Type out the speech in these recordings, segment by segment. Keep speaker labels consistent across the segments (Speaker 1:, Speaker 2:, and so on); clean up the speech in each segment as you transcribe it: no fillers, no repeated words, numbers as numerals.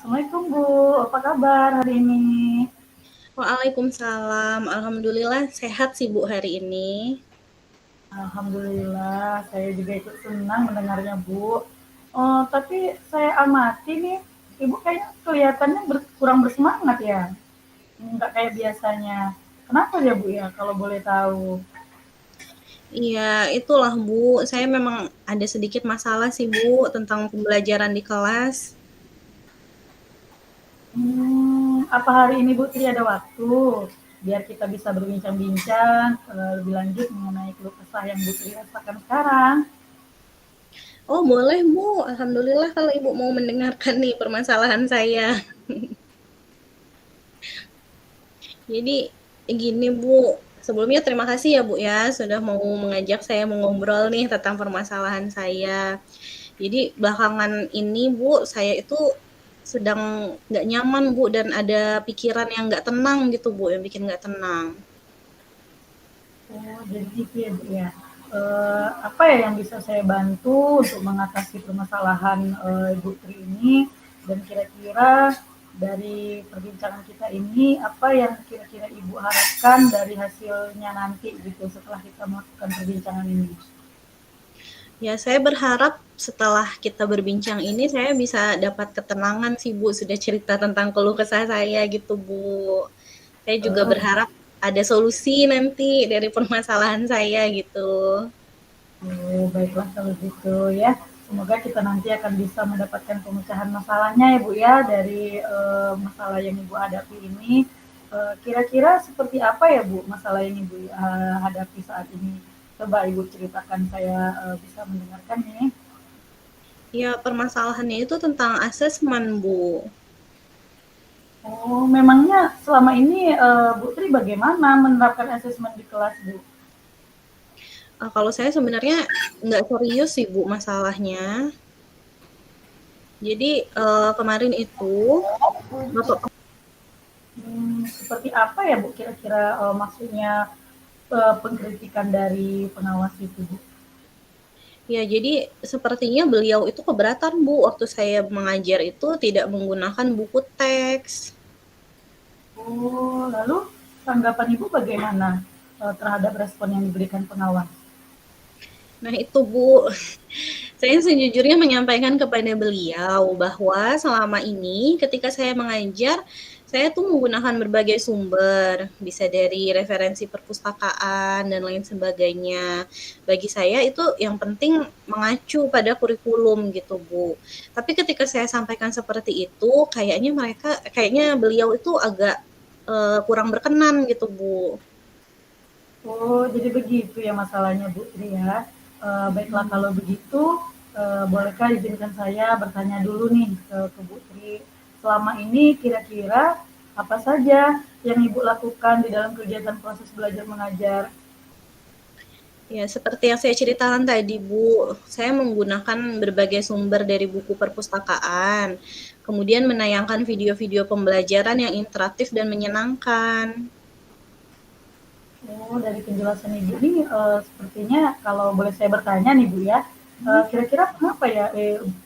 Speaker 1: Assalamualaikum Bu, apa kabar hari ini?
Speaker 2: Waalaikumsalam. Alhamdulillah sehat sih Bu hari ini.
Speaker 1: Alhamdulillah, saya juga ikut senang mendengarnya Bu. Oh, tapi saya amati nih, Ibu kayaknya kelihatannya kurang bersemangat ya, nggak kayak biasanya. Kenapa ya Bu ya, kalau boleh tahu?
Speaker 2: Iya, itulah Bu. Saya memang ada sedikit masalah sih Bu tentang pembelajaran di kelas.
Speaker 1: Apa hari ini Bu Tri ada waktu? Biar kita bisa berbincang-bincang lebih lanjut mengenai keluh kesah yang Bu Tri rasakan sekarang.
Speaker 2: Oh boleh Bu. Alhamdulillah kalau Ibu mau mendengarkan nih permasalahan saya. Jadi gini Bu. Sebelumnya terima kasih ya Bu ya sudah mau mengajak saya mengobrol nih tentang permasalahan saya. Jadi belakangan ini Bu, saya itu sedang nggak nyaman Bu dan ada pikiran yang nggak tenang gitu Bu, yang bikin nggak tenang.
Speaker 1: Oh, jadi gitu ya, Bu, ya. Apa ya yang bisa saya bantu untuk mengatasi permasalahan Ibu Tri ini? Dan kira-kira dari perbincangan kita ini, apa yang kira-kira Ibu harapkan dari hasilnya nanti gitu setelah kita melakukan perbincangan ini?
Speaker 2: Ya, saya berharap setelah kita berbincang ini saya bisa dapat ketenangan sih Bu, sudah cerita tentang keluh kesah saya gitu Bu. Saya juga
Speaker 1: Oh,
Speaker 2: berharap ada solusi nanti dari permasalahan saya gitu.
Speaker 1: oh, baiklah kalau gitu ya. Semoga kita nanti akan bisa mendapatkan pemecahan masalahnya ya Bu ya dari masalah yang Ibu hadapi ini. Kira-kira seperti apa ya Bu masalah yang Ibu hadapi saat ini? Coba Ibu ceritakan saya bisa mendengarkan ini.
Speaker 2: Ya, permasalahannya itu tentang asesmen Bu.
Speaker 1: Oh, memangnya selama ini Bu Tri bagaimana menerapkan asesmen di kelas Bu?
Speaker 2: Kalau saya sebenarnya nggak serius sih Bu masalahnya. Jadi kemarin itu bapak
Speaker 1: Seperti apa ya Bu kira-kira maksudnya pengkritikan dari pengawas itu Bu?
Speaker 2: ya jadi sepertinya beliau itu keberatan Bu waktu saya mengajar itu tidak menggunakan buku teks.
Speaker 1: Oh, lalu tanggapan Ibu bagaimana terhadap respon yang diberikan pengawas?
Speaker 2: Nah itu Bu, saya sejujurnya menyampaikan kepada beliau bahwa selama ini ketika saya mengajar, saya tuh menggunakan berbagai sumber, bisa dari referensi perpustakaan dan lain sebagainya. Bagi saya itu yang penting mengacu pada kurikulum gitu, Bu. Tapi ketika saya sampaikan seperti itu, kayaknya beliau itu agak kurang berkenan gitu, Bu.
Speaker 1: Oh, jadi begitu ya masalahnya Bu Tri ya. Baiklah kalau begitu, bolehkah izinkan saya bertanya dulu nih ke Bu Tri. Selama ini kira-kira apa saja yang Ibu lakukan di dalam kegiatan proses belajar mengajar?
Speaker 2: Ya, seperti yang saya ceritakan tadi, Bu, saya menggunakan berbagai sumber dari buku perpustakaan, kemudian menayangkan video-video pembelajaran yang interaktif dan menyenangkan.
Speaker 1: Oh, dari penjelasan Ibu ini sepertinya kalau boleh saya bertanya nih Bu ya, kira-kira kenapa ya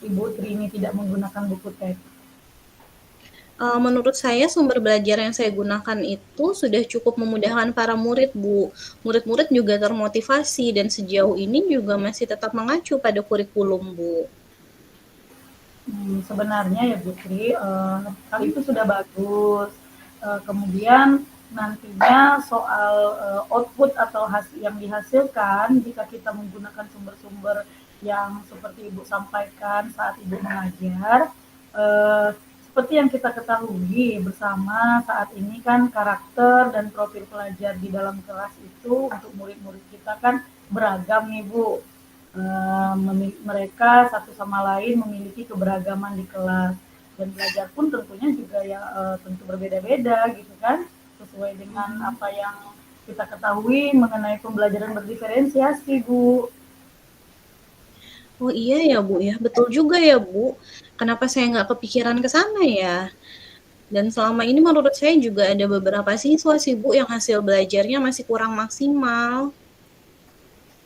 Speaker 1: Ibu Tri ini tidak menggunakan buku teks?
Speaker 2: Menurut saya sumber belajar yang saya gunakan itu sudah cukup memudahkan para murid, Bu. Murid-murid juga termotivasi dan sejauh ini juga masih tetap mengacu pada kurikulum, Bu.
Speaker 1: Sebenarnya ya Bu Tri, hal itu sudah bagus. Kemudian nantinya soal output atau hasil yang dihasilkan jika kita menggunakan sumber-sumber yang seperti Ibu sampaikan saat Ibu mengajar, eh, seperti yang kita ketahui bersama saat ini kan karakter dan profil pelajar di dalam kelas itu untuk murid-murid kita kan beragam nih Bu. Mereka satu sama lain memiliki keberagaman di kelas dan belajar pun tentunya juga ya tentu berbeda-beda gitu kan sesuai dengan apa yang kita ketahui mengenai pembelajaran berdiferensiasi Bu.
Speaker 2: Oh iya ya, Bu ya, betul juga ya, Bu. Kenapa saya nggak kepikiran ke sana ya? Dan selama ini menurut saya juga ada beberapa siswa sih Bu yang hasil belajarnya masih kurang maksimal.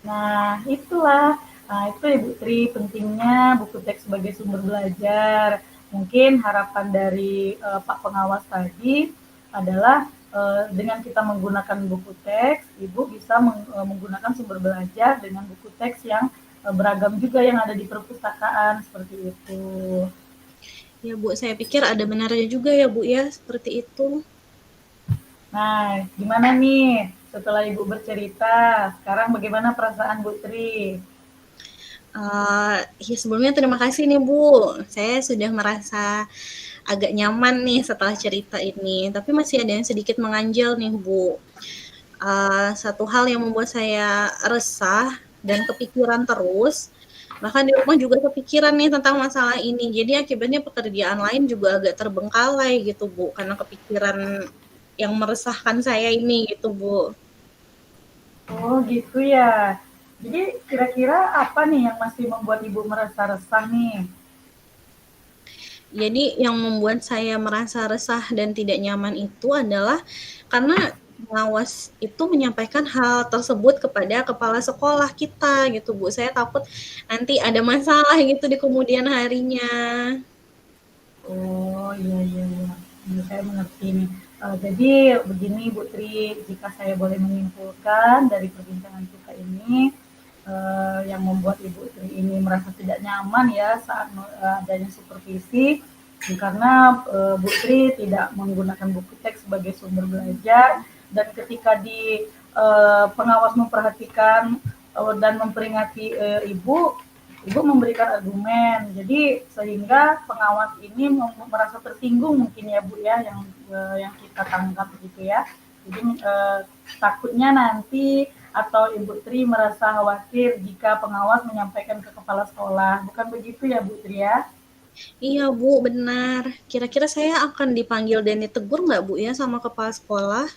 Speaker 1: Nah itulah, nah itu Ibu Tri pentingnya buku teks sebagai sumber belajar. Mungkin harapan dari Pak Pengawas tadi adalah dengan kita menggunakan buku teks, Ibu bisa menggunakan sumber belajar dengan buku teks yang beragam juga yang ada di perpustakaan, seperti itu.
Speaker 2: Ya Bu, saya pikir ada benarnya juga ya Bu ya, seperti itu.
Speaker 1: Nah, gimana nih setelah Ibu bercerita, sekarang bagaimana perasaan Bu Tri?
Speaker 2: Ya sebelumnya terima kasih nih Bu, saya sudah merasa agak nyaman nih setelah cerita ini, tapi masih ada yang sedikit mengganjal nih Bu. Satu hal yang membuat saya resah dan kepikiran terus, bahkan di rumah juga kepikiran nih tentang masalah ini. Jadi akibatnya pekerjaan lain juga agak terbengkalai gitu Bu, karena kepikiran yang meresahkan saya ini gitu Bu.
Speaker 1: Oh gitu ya. Jadi kira-kira apa nih yang masih membuat Ibu merasa resah nih?
Speaker 2: Jadi yang membuat saya merasa resah dan tidak nyaman itu adalah karena pengawas itu menyampaikan hal tersebut kepada kepala sekolah kita gitu Bu. Saya takut nanti ada masalah gitu di kemudian harinya.
Speaker 1: Oh iya iya iya. Ini saya mengerti nih. Jadi begini Bu Tri, jika saya boleh menyimpulkan dari perbincangan kita ini, yang membuat Ibu Tri ini merasa tidak nyaman ya saat adanya supervisi, karena Bu Tri tidak menggunakan buku teks sebagai sumber belajar, dan ketika pengawas memperhatikan dan memperingati Ibu memberikan argumen, jadi sehingga pengawas ini merasa tersinggung mungkin ya Bu ya, yang kita tangkap begitu ya. Jadi takutnya nanti atau Ibu Tri merasa khawatir jika pengawas menyampaikan ke kepala sekolah, bukan begitu ya Bu Tri ya?
Speaker 2: Iya Bu, benar. Kira-kira saya akan dipanggil dan ditegur nggak Bu ya sama kepala sekolah?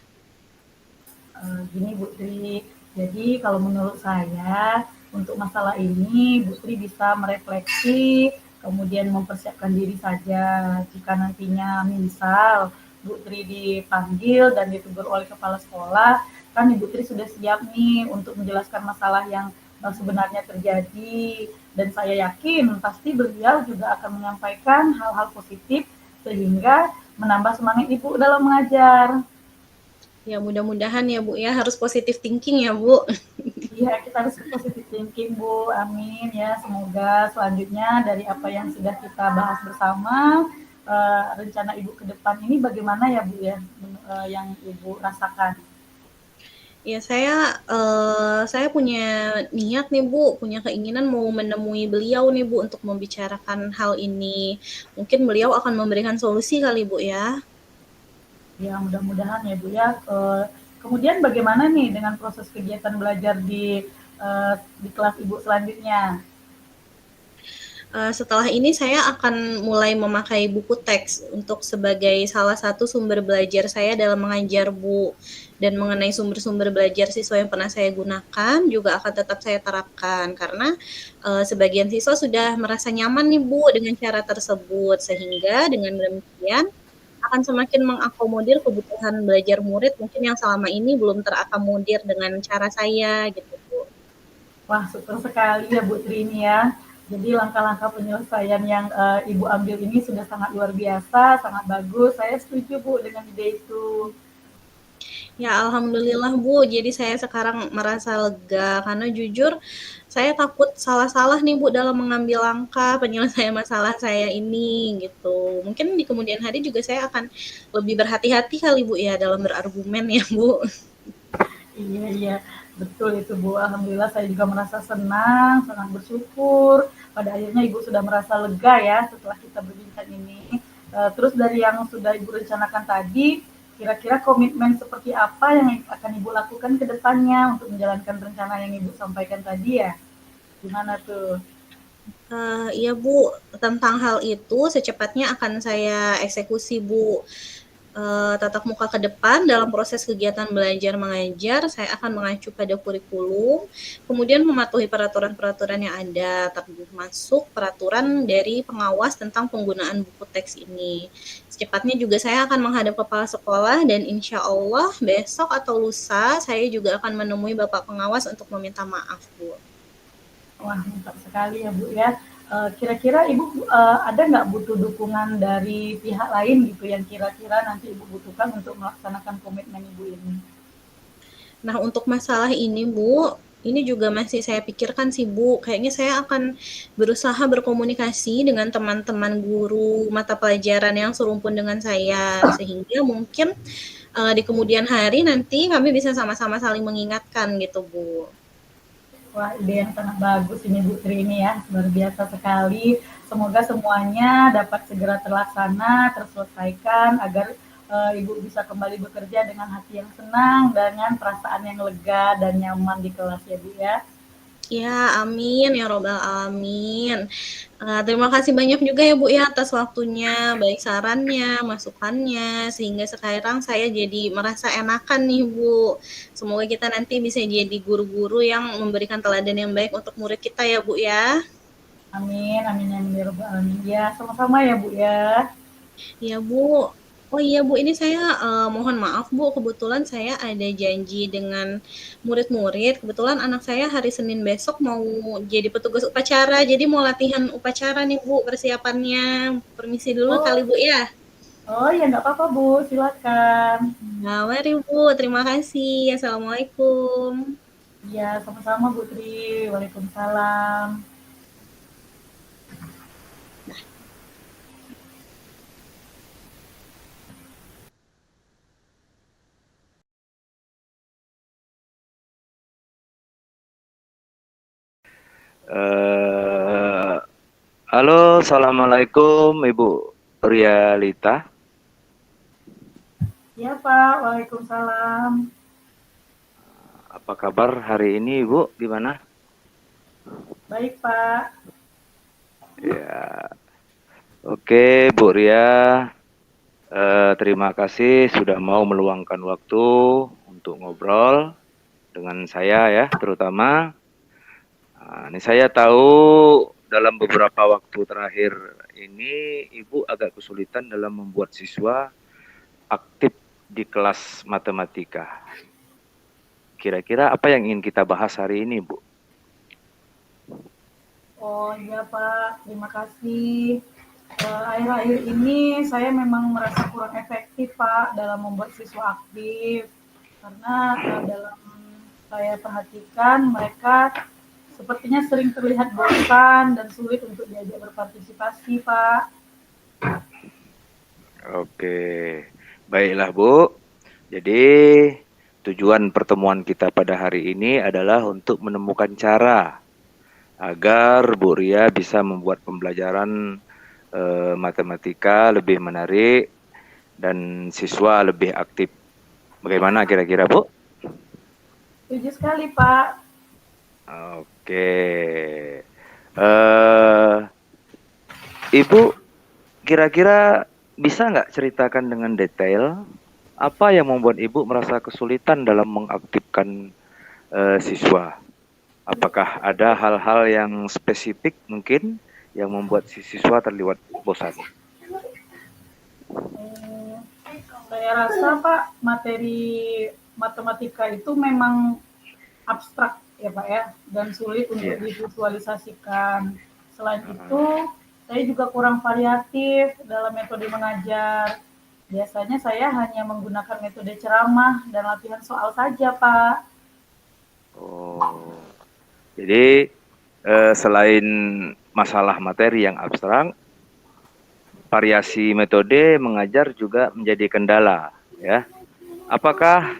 Speaker 1: Gini Bu Tri, jadi kalau menurut saya untuk masalah ini Bu Tri bisa merefleksi, kemudian mempersiapkan diri saja. Jika nantinya misal Bu Tri dipanggil dan ditegur oleh kepala sekolah, kan Ibu Tri sudah siap nih untuk menjelaskan masalah yang sebenarnya terjadi. Dan saya yakin pasti beliau juga akan menyampaikan hal-hal positif sehingga menambah semangat Ibu dalam mengajar.
Speaker 2: Ya mudah-mudahan ya Bu ya, harus positive thinking ya Bu.
Speaker 1: Iya, kita harus positive thinking, Bu. Amin ya. Semoga selanjutnya dari apa yang sudah kita bahas bersama, rencana Ibu ke depan ini bagaimana ya, Bu ya, yang Ibu rasakan?
Speaker 2: Ya saya punya niat nih Bu, punya keinginan mau menemui beliau nih Bu untuk membicarakan hal ini. Mungkin beliau akan memberikan solusi kali Bu ya.
Speaker 1: Ya, mudah-mudahan ya, Bu ya. Kemudian bagaimana nih dengan proses kegiatan belajar di kelas Ibu selanjutnya?
Speaker 2: Setelah ini saya akan mulai memakai buku teks untuk sebagai salah satu sumber belajar saya dalam mengajar Bu. Dan mengenai sumber-sumber belajar siswa yang pernah saya gunakan juga akan tetap saya terapkan karena sebagian siswa sudah merasa nyaman nih Bu dengan cara tersebut, sehingga dengan demikian akan semakin mengakomodir kebutuhan belajar murid mungkin yang selama ini belum terakomodir dengan cara saya gitu Bu.
Speaker 1: Wah, super sekali ya Bu Tri ini ya. Jadi langkah-langkah penyelesaian yang Ibu ambil ini sudah sangat luar biasa, sangat bagus. Saya setuju Bu dengan ide itu.
Speaker 2: Ya alhamdulillah Bu, jadi saya sekarang merasa lega karena jujur saya takut salah-salah nih Bu dalam mengambil langkah penyelesaian masalah saya ini gitu. Mungkin di kemudian hari juga saya akan lebih berhati-hati kali Bu ya dalam berargumen ya Bu.
Speaker 1: Iya, iya, betul itu Bu. Alhamdulillah saya juga merasa senang, sangat bersyukur. Pada akhirnya Ibu sudah merasa lega ya setelah kita berbincang ini. Terus dari yang sudah Ibu rencanakan tadi, kira-kira komitmen seperti apa yang akan Ibu lakukan ke depannya untuk menjalankan rencana yang Ibu sampaikan tadi ya? Gimana tuh?
Speaker 2: Iya Bu, tentang hal itu secepatnya akan saya eksekusi Bu. Tatap muka ke depan dalam proses kegiatan belajar mengajar, saya akan mengacu pada kurikulum, kemudian mematuhi peraturan-peraturan yang ada, termasuk peraturan dari pengawas tentang penggunaan buku teks ini. Secepatnya juga saya akan menghadap kepala sekolah dan insya Allah besok atau lusa saya juga akan menemui Bapak pengawas untuk meminta maaf, Bu.
Speaker 1: Wah, mantap sekali ya Bu ya. Kira-kira Ibu ada nggak butuh dukungan dari pihak lain gitu yang kira-kira nanti Ibu butuhkan untuk melaksanakan komitmen Ibu ini?
Speaker 2: Nah, untuk masalah ini, Bu, ini juga masih saya pikirkan sih, Bu. Kayaknya saya akan berusaha berkomunikasi dengan teman-teman guru mata pelajaran yang serumpun dengan saya, sehingga mungkin di kemudian hari nanti kami bisa sama-sama saling mengingatkan gitu, Bu.
Speaker 1: Wah, ide yang sangat bagus ini Bu Tri ini ya, luar biasa sekali. Semoga semuanya dapat segera terlaksana, terselesaikan agar Ibu bisa kembali bekerja dengan hati yang senang, dengan perasaan yang lega dan nyaman di kelas ya Bu ya.
Speaker 2: Ya, amin ya robbal alamin. Terima kasih banyak juga ya Bu ya atas waktunya, baik sarannya, masukannya, sehingga sekarang saya jadi merasa enakan nih Bu. Semoga kita nanti bisa jadi guru-guru yang memberikan teladan yang baik untuk murid kita ya Bu ya.
Speaker 1: Amin, amin, amin ya Rabbal alamin. Ya, sama-sama ya Bu ya.
Speaker 2: Ya Bu. Oh iya Bu, ini saya mohon maaf Bu, kebetulan saya ada janji dengan murid-murid. Kebetulan anak saya hari Senin besok mau jadi petugas upacara, jadi mau latihan upacara nih Bu persiapannya. Permisi dulu
Speaker 1: Oh,
Speaker 2: kali Bu ya.
Speaker 1: oh ya nggak apa-apa Bu, silakan.
Speaker 2: Nah, mari Bu, terima kasih. Assalamualaikum.
Speaker 1: Ya, sama-sama Bu Tri. Waalaikumsalam.
Speaker 3: Eh, Halo, assalamualaikum Ibu Rialita.
Speaker 1: Ya Pak, Waalaikumsalam.
Speaker 3: Apa kabar hari ini Ibu? Gimana?
Speaker 1: Baik Pak.
Speaker 3: Ya, oke Bu Ria. Terima kasih sudah mau meluangkan waktu untuk ngobrol dengan saya ya, terutama. Ini saya tahu dalam beberapa waktu terakhir ini Ibu agak kesulitan dalam membuat siswa aktif di kelas matematika. Kira-kira apa yang ingin kita bahas hari ini, Bu?
Speaker 1: Oh iya Pak, terima kasih. Akhir-akhir ini saya memang merasa kurang efektif Pak dalam membuat siswa aktif. Karena dalam saya perhatikan mereka sepertinya sering terlihat bosan dan sulit untuk diajak berpartisipasi Pak.
Speaker 3: Oke, baiklah Bu. Jadi tujuan pertemuan kita pada hari ini adalah untuk menemukan cara agar Bu Ria bisa membuat pembelajaran matematika lebih menarik dan siswa lebih aktif. Bagaimana kira-kira Bu?
Speaker 1: Setuju sekali Pak.
Speaker 3: Oke, Ibu kira-kira bisa nggak ceritakan dengan detail apa yang membuat Ibu merasa kesulitan dalam mengaktifkan siswa? Apakah ada hal-hal yang spesifik mungkin yang membuat si siswa terlihat bosan?
Speaker 1: Saya rasa Pak materi matematika itu memang abstrak ya Pak ya dan sulit untuk divisualisasikan. Selain itu saya juga kurang variatif dalam metode mengajar. Biasanya saya hanya menggunakan metode ceramah dan latihan soal saja Pak.
Speaker 3: Oh, jadi selain masalah materi yang abstrak, variasi metode mengajar juga menjadi kendala, ya. Apakah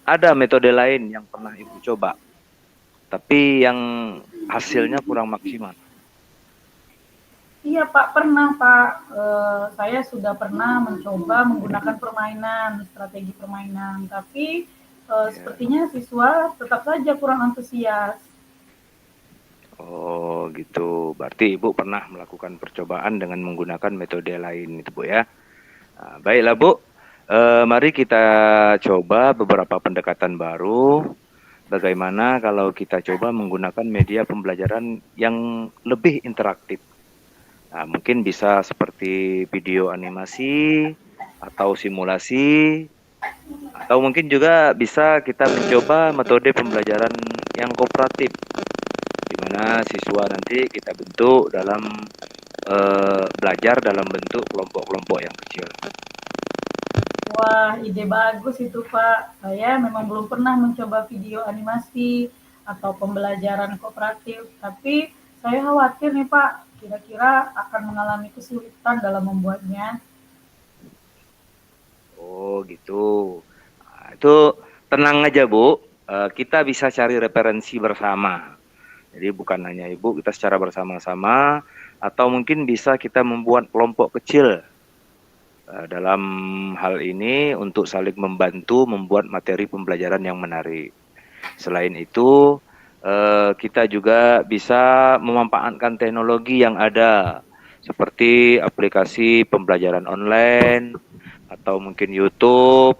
Speaker 3: ada metode lain yang pernah Ibu coba, tapi yang hasilnya kurang maksimal?
Speaker 1: Iya Pak, pernah Pak. Saya sudah pernah mencoba menggunakan permainan, strategi permainan, tapi sepertinya siswa tetap saja kurang antusias.
Speaker 3: Oh gitu, berarti Ibu pernah melakukan percobaan dengan menggunakan metode lain itu Bu ya. Nah, baiklah Bu, mari kita coba beberapa pendekatan baru. Bagaimana kalau kita coba menggunakan media pembelajaran yang lebih interaktif. Nah, mungkin bisa seperti video animasi atau simulasi, atau mungkin juga bisa kita mencoba metode pembelajaran yang kooperatif, di mana mana siswa nanti kita bentuk dalam belajar dalam bentuk kelompok-kelompok yang kecil.
Speaker 1: Wah, ide bagus itu Pak. Saya memang belum pernah mencoba video animasi atau pembelajaran kooperatif, tapi saya khawatir nih Pak, kira-kira akan mengalami kesulitan dalam membuatnya.
Speaker 3: Oh gitu. Nah, itu tenang aja Bu, kita bisa cari referensi bersama. Jadi bukan hanya Ibu, kita secara bersama-sama atau mungkin bisa kita membuat kelompok kecil dalam hal ini untuk saling membantu membuat materi pembelajaran yang menarik. Selain itu, kita juga bisa memanfaatkan teknologi yang ada, seperti aplikasi pembelajaran online, atau mungkin YouTube,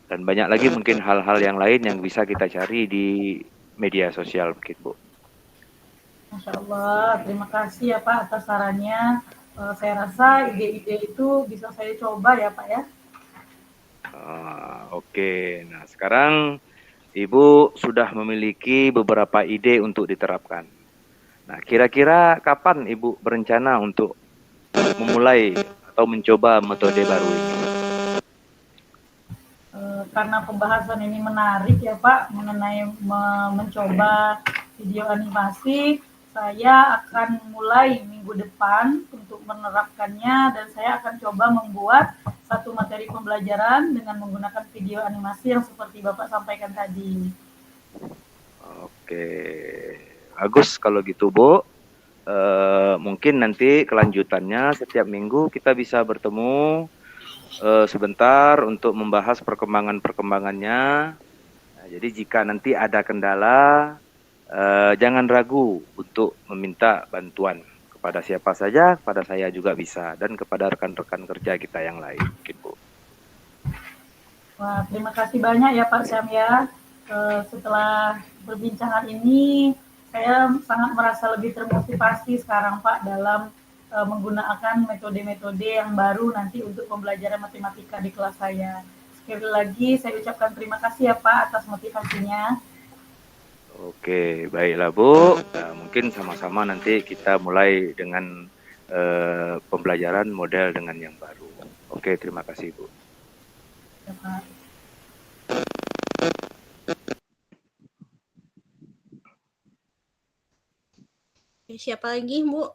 Speaker 3: dan banyak lagi mungkin hal-hal yang lain yang bisa kita cari di media sosial mungkin, Bu.
Speaker 1: Masya Allah, terima kasih ya Pak atas sarannya. Saya rasa ide-ide itu bisa saya coba ya Pak ya.
Speaker 3: Oke, nah sekarang Ibu sudah memiliki beberapa ide untuk diterapkan. Nah, kira-kira kapan Ibu berencana untuk memulai atau mencoba metode baru ini?
Speaker 1: Karena pembahasan ini menarik ya Pak mengenai mencoba video animasi, saya akan mulai minggu depan untuk menerapkannya dan saya akan coba membuat satu materi pembelajaran dengan menggunakan video animasi yang seperti Bapak sampaikan tadi.
Speaker 3: Oke, bagus kalau gitu Bu. Mungkin nanti kelanjutannya setiap minggu kita bisa bertemu sebentar untuk membahas perkembangan-perkembangannya. Nah, jadi jika nanti ada kendala, jangan ragu untuk meminta bantuan kepada siapa saja, kepada saya juga bisa, dan kepada rekan-rekan kerja kita yang lain. Gitu.
Speaker 1: Wah, terima kasih banyak ya Pak Syam ya. Setelah perbincangan ini, saya sangat merasa lebih termotivasi sekarang Pak dalam menggunakan metode-metode yang baru nanti untuk pembelajaran matematika di kelas saya. Sekali lagi saya ucapkan terima kasih ya Pak atas motivasinya.
Speaker 3: Oke, baiklah Bu. Nah, mungkin sama-sama nanti kita mulai dengan pembelajaran model dengan yang baru. Oke, terima kasih Bu.
Speaker 1: Ya, Pak.
Speaker 2: Siapa lagi, Bu?